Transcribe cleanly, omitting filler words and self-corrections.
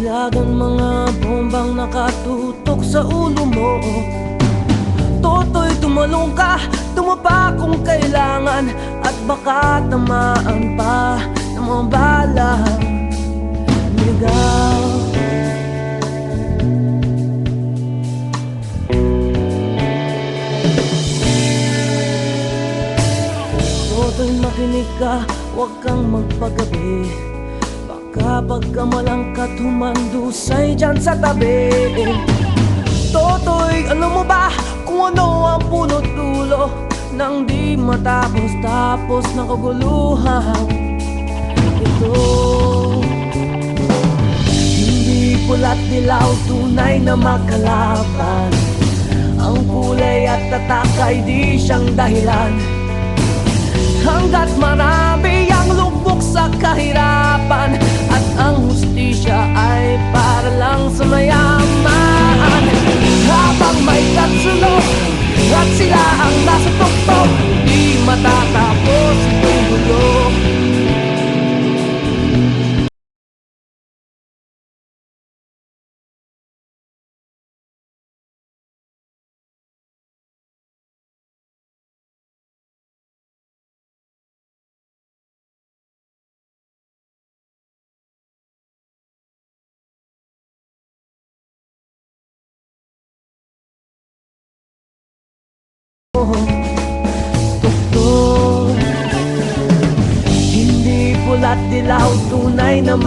Ilagan mga bombang nakatutok sa ulo mo. Toto'y tumalong ka, tumapa kung kailangan, at baka tamaan pa ng mga balang ligaw. Toto'y makinig ka, huwag kang magpagabi. Baka pagkamalangkat humandusay dyan sa tabi. Toto'y alam mo ba kung ano ang punot dulo nang di matapos-tapos na kaguluhan ito? Hindi pula't dilaw, tunay na makalaban. Ang kulay at tatak ay di siyang dahilan. Hanggat marami ang lubog sa kahirapan, at ang hustisya ay para lang sa mayaman. Habang may katsulog at sila ang nasa tuktok, di matatapos itong gulo. Tuktok, hindi pula't dilaw, tunay na